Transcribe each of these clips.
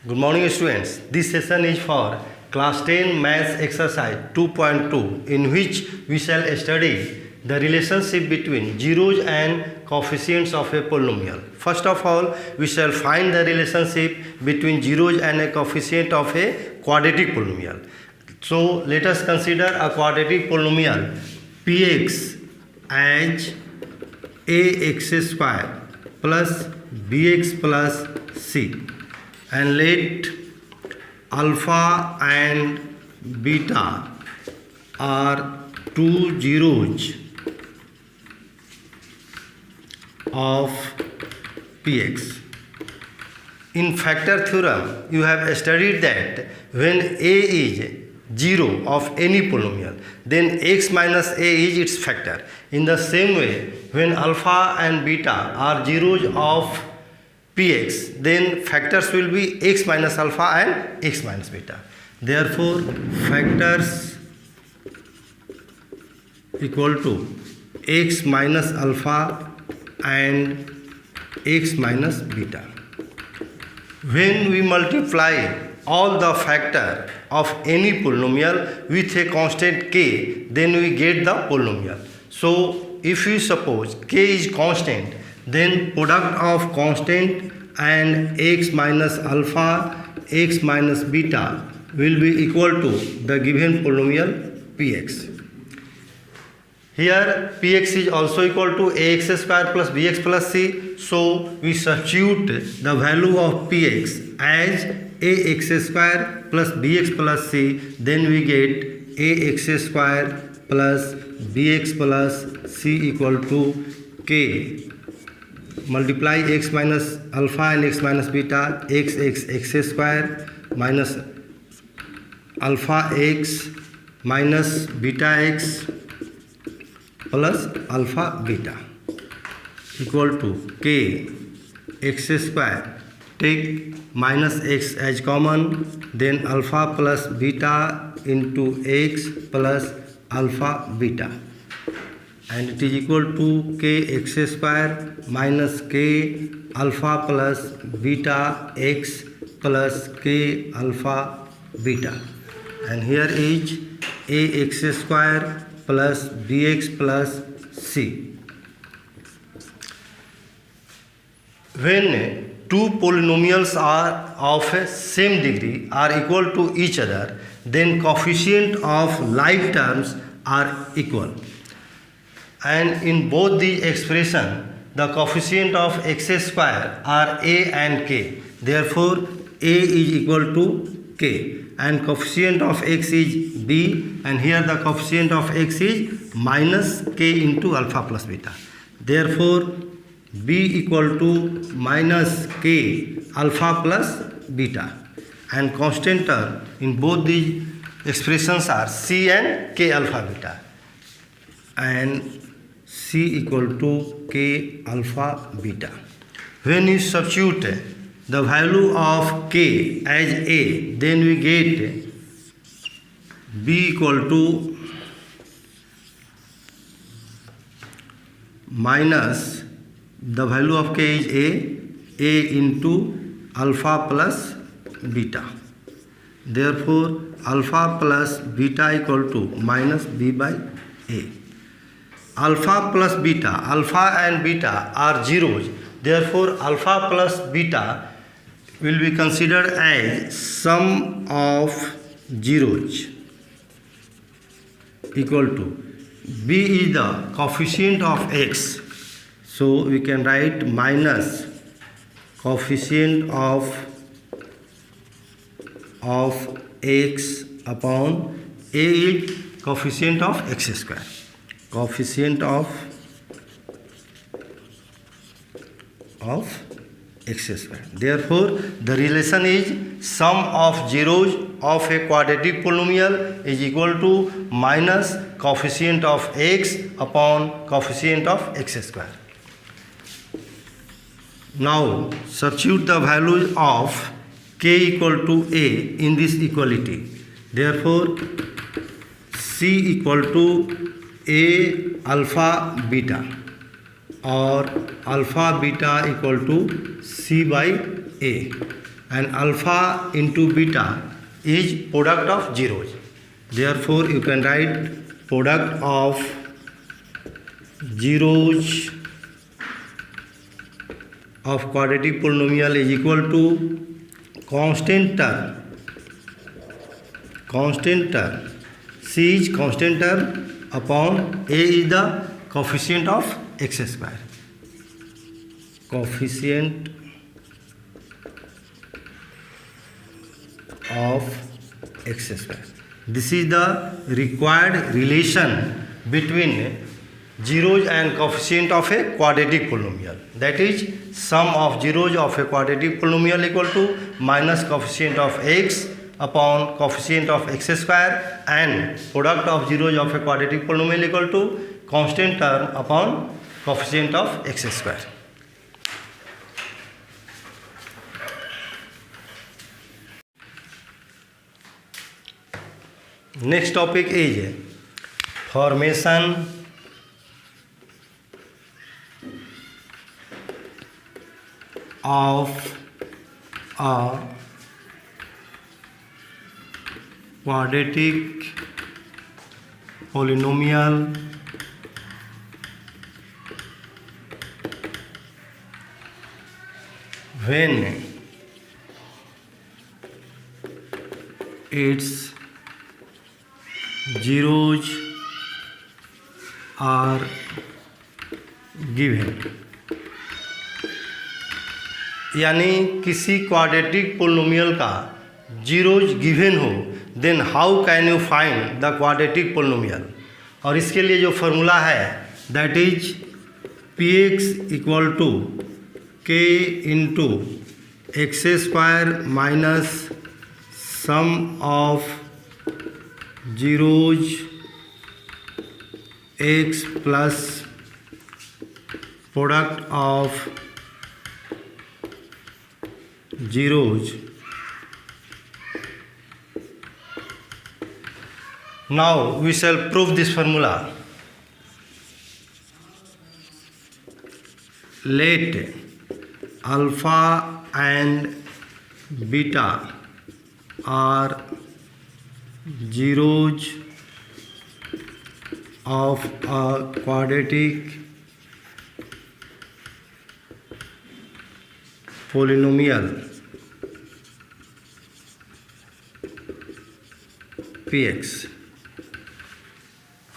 Good morning students. This session is for class 10 maths exercise 2.2 in which we shall study the relationship between zeros and coefficients of a polynomial. First of all, we shall find the relationship between zeros and a coefficient of a quadratic polynomial. So let us consider a quadratic polynomial px as ax square plus bx plus c, and let alpha and beta are two zeros of px. In factor theorem, you have studied that when a is 0 of any polynomial, then x minus a is its factor. In the same way, when alpha and beta are zeros of px, then factors will be x minus alpha and x minus beta. Therefore, factors equal to x minus alpha and x minus beta. When we multiply all the factor of any polynomial with a constant k, then we get the polynomial. So, if we suppose k is constant, then product of constant and x minus alpha, x minus beta will be equal to the given polynomial px. Here px is also equal to ax square plus bx plus c. So we substitute the value of px as ax square plus bx plus c. Then we get ax square plus bx plus c equal to k. Multiply x minus alpha and x minus beta, x square minus alpha x minus beta x plus alpha beta equal to k x square. Take minus x as common, then alpha plus beta into x plus alpha beta, and it is equal to k x square minus k alpha plus beta x plus k alpha beta, and here is ax square plus bx plus c. When two polynomials are of a same degree are equal to each other, then coefficient of like terms are equal. And in both the expression, the coefficient of x square are a and k. Therefore, a is equal to k, and coefficient of x is b, and here the coefficient of x is minus k into alpha plus beta. Therefore, b equal to minus k alpha plus beta, and constant term in both these expressions are c and k alpha beta, and c equal to k alpha beta. When you substitute the value of k as a, then we get b equal to minus the value of k is a into alpha plus beta. Therefore, alpha plus beta equal to minus b by a. Alpha plus beta, alpha and beta are zeros. Therefore, alpha plus beta will be considered as sum of zeros equal to b is the coefficient of x. So we can write minus coefficient of x upon a is coefficient of x square. Coefficient of x square. Therefore, the relation is sum of zeros of a quadratic polynomial is equal to minus coefficient of x upon coefficient of x square. Now, substitute the value of k equal to a in this equality. Therefore, c equal to a alpha beta, or alpha beta equal to c by a, and alpha into beta is product of zeros. Therefore, you can write product of zeros of quadratic polynomial is equal to constant term. C is constant term upon A is the coefficient of x square. Coefficient of x square. This is the required relation between zeros and coefficient of a quadratic polynomial. That is, sum of zeros of a quadratic polynomial equal to minus coefficient of x upon coefficient of x square, and product of zeros of a quadratic polynomial equal to constant term upon coefficient of x square. Next topic is formation of a quadratic polynomial when its zeros are given. यानी किसी quadratic polynomial का zeros given हो, then how can you find the quadratic polynomial. और इसके लिए जो formula है that is P X equal to K into X square minus sum of zeros x plus product of zeros. Now we shall prove this formula. Let alpha and beta are zeros of a quadratic polynomial Px.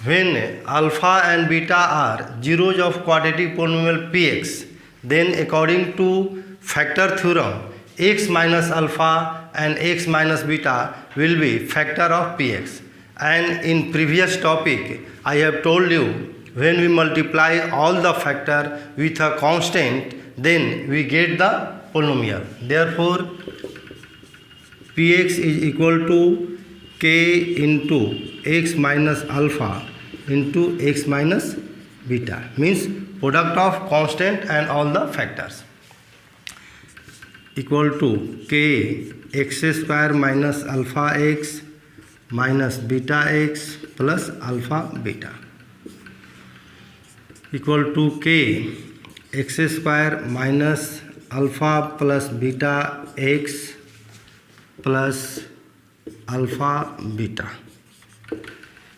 When alpha and beta are zeros of quadratic polynomial Px, then according to factor theorem, x minus alpha and x minus beta will be factor of Px. And in previous topic I have told you, when we multiply all the factor with a constant, then we get the polynomial. Therefore Px is equal to k into x minus alpha into x minus beta, means product of constant and all the factors, equal to k x square minus alpha x minus beta x plus alpha beta, equal to k x square minus alpha plus beta x plus alpha beta.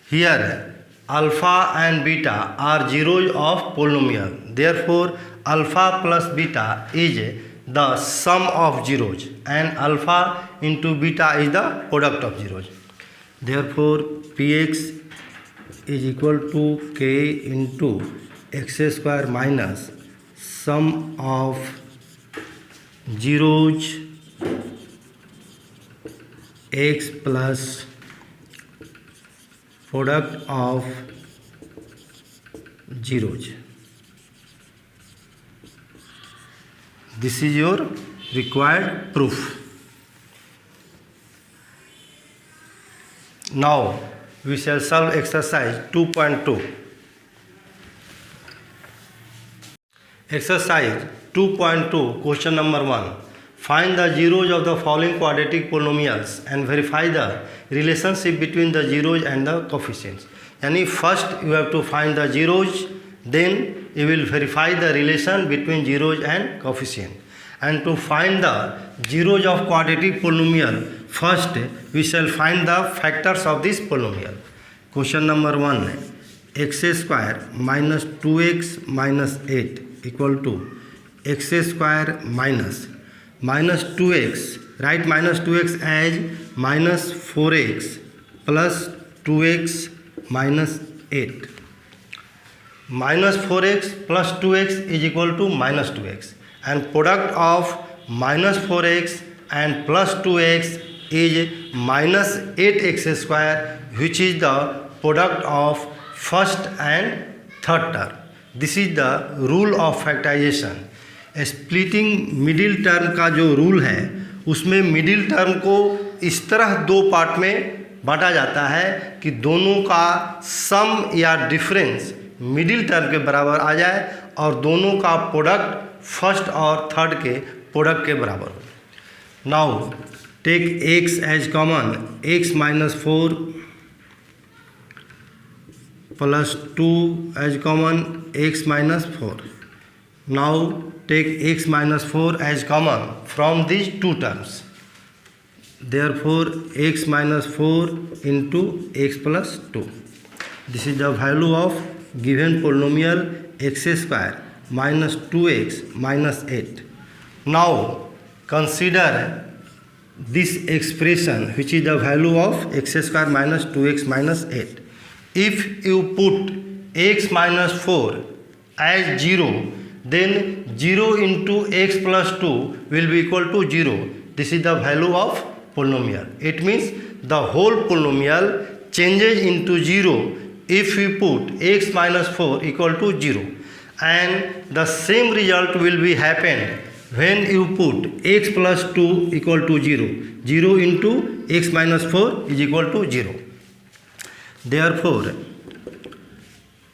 Here alpha and beta are zeros of polynomial. Therefore alpha plus beta is the sum of zeros and alpha into beta is the product of zeros. Therefore Px is equal to k into x square minus sum of zeros x plus product of zeros. This is your required proof. Now we shall solve exercise 2.2. Exercise 2.2, question number 1. Find the zeros of the following quadratic polynomials and verify the relationship between the zeros and the coefficients. यानी first you have to find the zeros, then you will verify the relation between zeros and coefficient. And to find the zeros of quadratic polynomial, first we shall find the factors of this polynomial. Question number 1, x square minus 2x minus 8 equal to x square minus 2x, write minus 2x as minus 4x plus 2x minus 8. Minus 4x plus 2x is equal to minus 2x, and product of minus 4x and plus 2x is minus 8x square, which is the product of first and third term. This is the rule of factorization. Splitting middle term का जो rule है उसमें middle term को इस तरह दो part में बांटा जाता है कि दोनों का सम या डिफरेंस मिडिल टर्म के बराबर आ जाए और दोनों का प्रोडक्ट फर्स्ट और थर्ड के प्रोडक्ट के बराबर हो. Now take x as common, x minus 4 plus 2 as common, x minus 4. Now take x minus 4 as common from these two terms. Therefore, x minus 4 into x plus 2. This is the value of given polynomial x square minus 2x minus 8. Now, consider this expression which is the value of x square minus 2x minus 8. If you put x minus 4 as 0, then 0 into x plus 2 will be equal to 0. This is the value of polynomial. It means the whole polynomial changes into 0 if we put x minus 4 equal to 0. And the same result will be happen when you put x plus 2 equal to 0. 0 into x minus 4 is equal to 0. Therefore,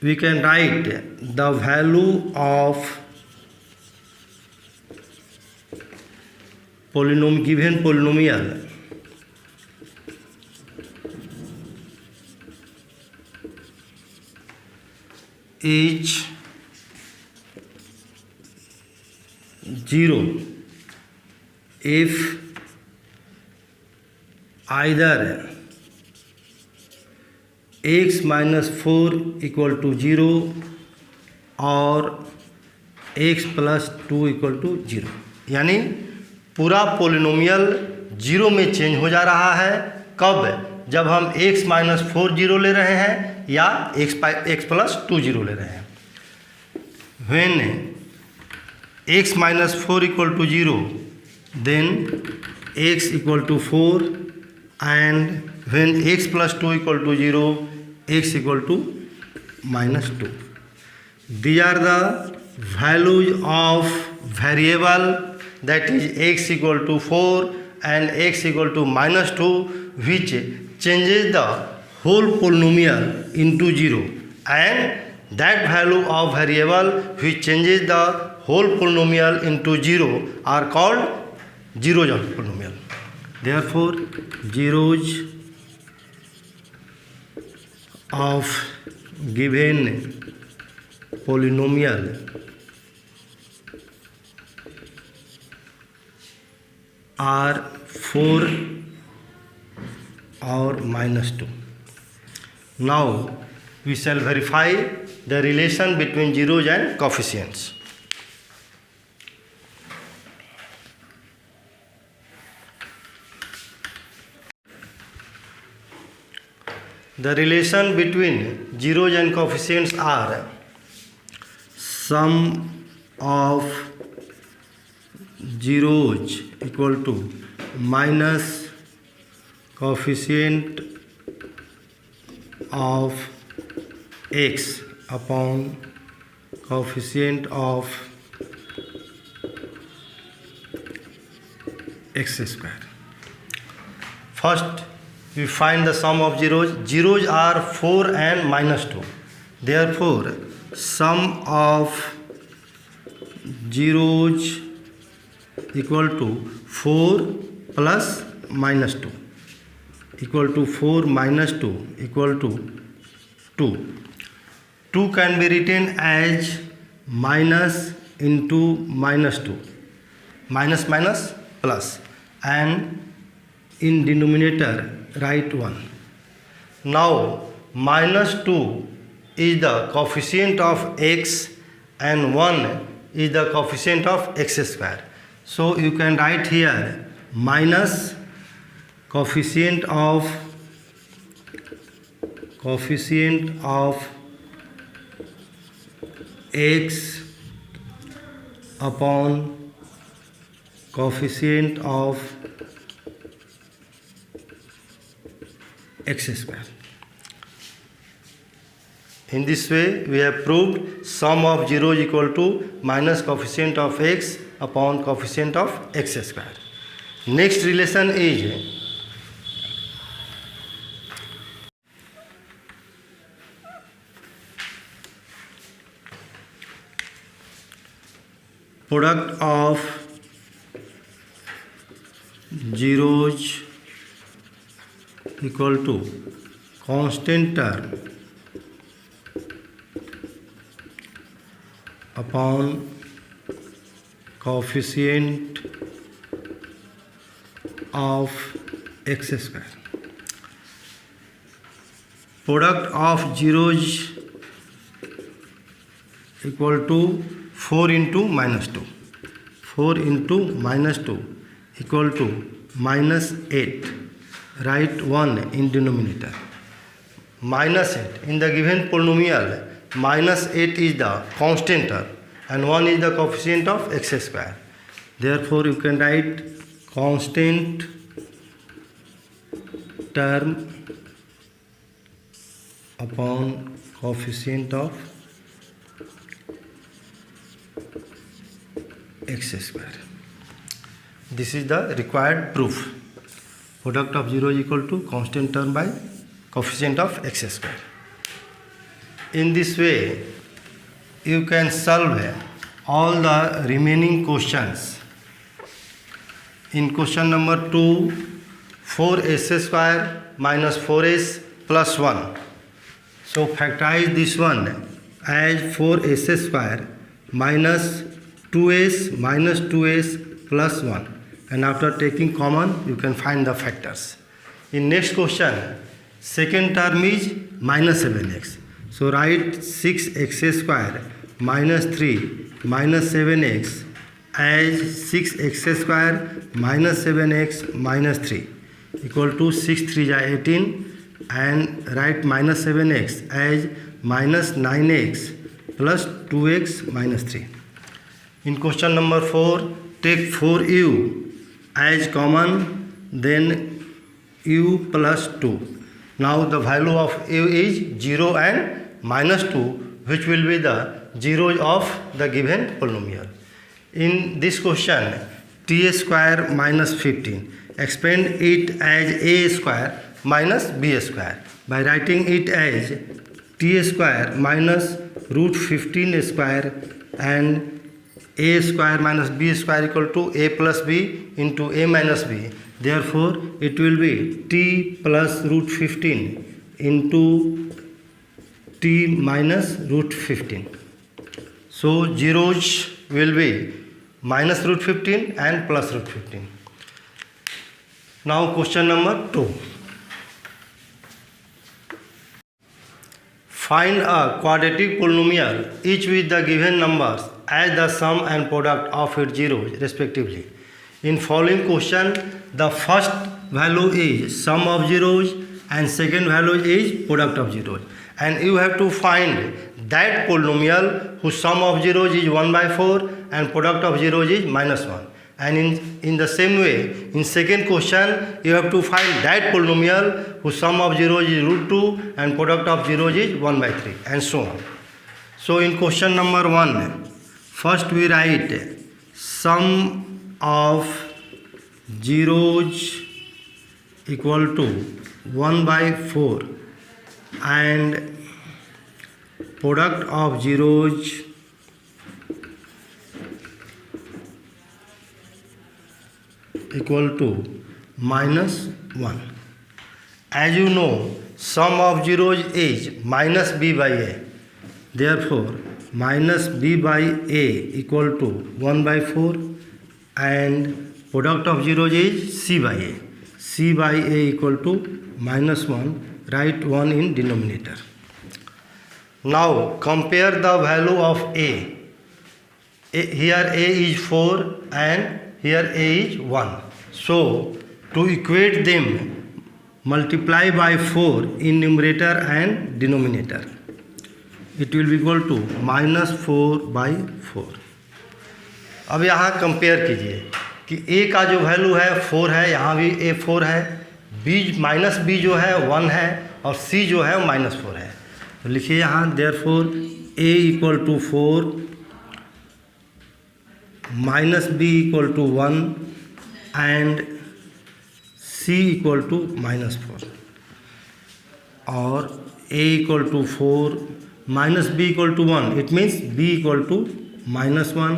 we can write the value of given polynomial is 0 if either x minus 4 equal to 0 और x plus 2 equal to 0. यानी पूरा polynomial 0 में change हो जा रहा है. कब? जब हम x माइनस 4 0 ले रहे हैं या x प्लस 2 0 ले रहे हैं. When x minus 4 equal to 0, then x equal to 4, and when x plus 2 equal to 0, x equal to minus 2. These are the values of variable, that is x equal to 4 and x equal to minus 2, which changes the whole polynomial into 0, and that value of variable which changes the whole polynomial into 0 are called zeros of polynomial. Therefore, zeros of given polynomial are 4 or minus 2. Now we shall verify the relation between zeros and coefficients. The relation between zeros and coefficients are sum of zeros equal to minus coefficient of x upon coefficient of x square. First, we find the sum of zeros. Zeros are 4 and minus 2. Therefore, sum of zeros equal to 4 plus minus 2 equal to 4 minus 2 equal to 2. 2 can be written as minus into minus 2. minus minus plus, and in denominator write 1. Now minus 2 is the coefficient of x and 1 is the coefficient of x square. So you can write here minus coefficient of x upon coefficient of x square. In this way we have proved sum of 0 is equal to minus coefficient of x upon coefficient of x square. Next relation is product of zeros equal to constant term upon coefficient of x square. Product of zeros equal to 4 into minus 2. 4 into minus 2 equal to minus 8. Write 1 in denominator. Minus 8. In the given polynomial, minus 8 is the constant term and 1 is the coefficient of x square. Therefore, you can write constant term upon coefficient of x square. This is the required proof. Product of 0 is equal to constant term by coefficient of x square. In this way, you can solve all the remaining questions. In question number 2, 4s square minus 4s plus 1. So factorize this one as 4s square minus 2s minus 2s plus 1. And after taking common, you can find the factors. In next question, second term is minus 7x. So write 6x square minus 3 minus 7x as 6x square minus 7x minus 3 equal to 6 3 is 18, and write minus 7x as minus 9x plus 2x minus 3. In question number 4, take 4u as common, then u plus 2. Now the value of u is 0 and minus 2, which will be the zeros of the given polynomial. In this question, t square minus 15, expand it as a square minus b square by writing it as t square minus root 15 square and a square minus b square equal to a plus b into a minus b. Therefore, it will be t plus root 15 into t minus root 15. So, zeros will be minus root 15 and plus root 15. Now, question number 2. Find a quadratic polynomial each with the given numbers as the sum and product of its zeros respectively. In following question, the first value is sum of zeros and second value is product of zeros. And you have to find that polynomial whose sum of zeros is 1 by 4 and product of zeros is minus 1. And in the same way, in second question, you have to find that polynomial whose sum of zeros is root 2 and product of zeros is 1 by 3 and so on. So in question number 1, first we write sum of zeros equal to 1 by 4 and product of zeros equal to minus 1. As you know, sum of zeros is minus b by a. Therefore, minus b by a equal to 1 by 4 and product of zeros is c by a. c by a equal to -1. Write 1 in denominator. Now compare the value of a. Here a is 4 and here a is 1. So to equate them, multiply by 4 in numerator and denominator. It will be equal to -4 by 4. अब यहाँ compare कीजिए कि a का जो value है 4 है, यहाँ भी a 4 है, b जो है 1 है और c जो है -4 है. तो लिखिए यहाँ therefore a equal to 4, -b equal to 1 and c equal to -4. और a equal to 4, -b equal to 1, it means b equal to -1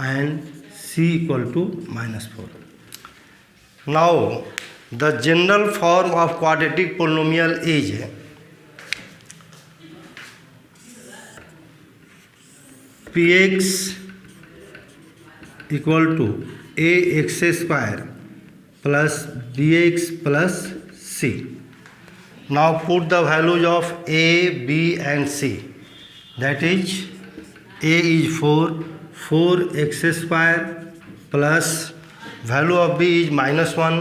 and c equal to -4. Now the general form of quadratic polynomial is px equal to ax square plus bx plus c. Now put the values of a, b and c. That is a is 4x square plus value of b is -1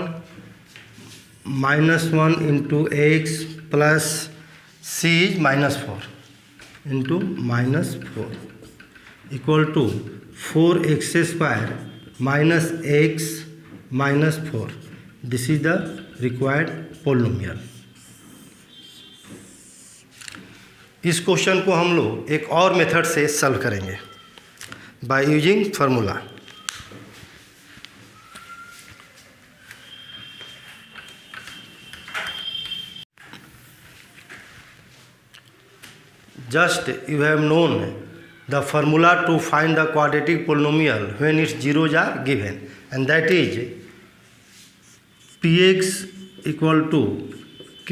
into x plus c is -4 into -4 equal to 4x square minus x minus 4. This is the required polynomial. इस question को हम लोग एक और method से solve करेंगे by using formula. Just you have known the formula to find the quadratic polynomial when its zeros are given, and that is px equal to k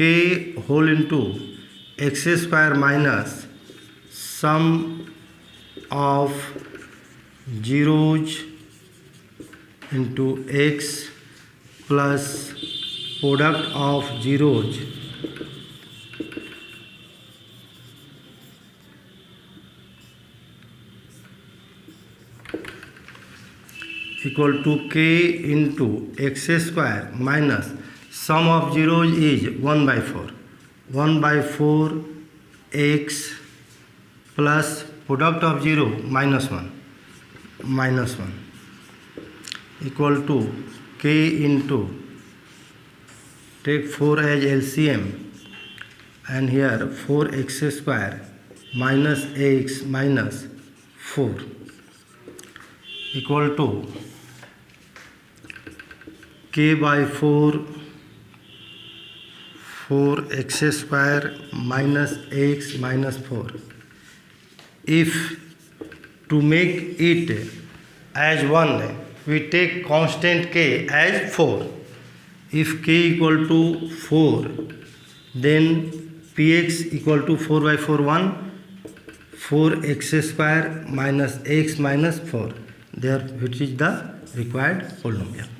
whole into x square minus sum of zeros into x plus product of zeros equal to k into x square minus sum of zeros is 1 by 4. 1 by 4 x plus product of 0 -1 equal to k into, take 4 as LCM and here 4x square minus x minus 4 equal to k by 4x square minus x minus 4. If to make it as 1, we take constant k as 4. If k equal to 4, then px equal to 4 by 4 1, 4x square minus x minus 4. There, which is the required polynomial.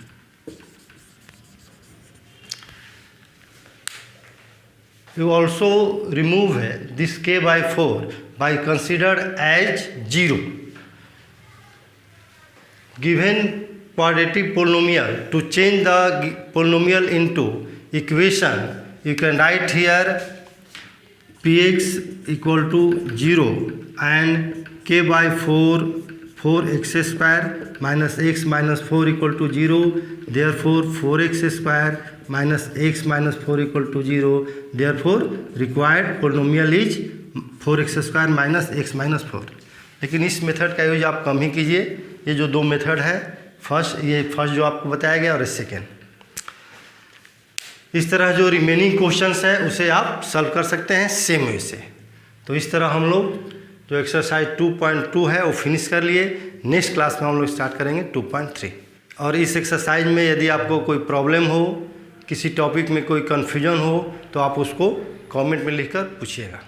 You also remove this k by 4 by considered as 0. Given quadratic polynomial, to change the polynomial into equation, you can write here px equal to 0 and k by 4x square minus x minus 4 equal to 0. Therefore 4x square minus x minus 4 equal to 0. Therefore required polynomial is 4x square minus x minus 4. लेकिन इस method का use आप कम ही कीजिए. ये जो दो method है, first जो आपको बताया गया और सेकेंड, इस तरह जो रिमेनिंग क्वेश्चंस है उसे आप सॉल्व कर सकते हैं सेम वे से. तो इस तरह हम लोग जो एक्सरसाइज 2.2 है वो फिनिश कर लिए. नेक्स्ट क्लास में हम लोग स्टार्ट करेंगे 2.3. और इस एक्सरसाइज में यदि आपको कोई प्रॉब्लम हो, किसी टॉपिक में कोई कन्फ्यूजन हो, तो आप उसको कमेंट में लिखकर पूछिएगा.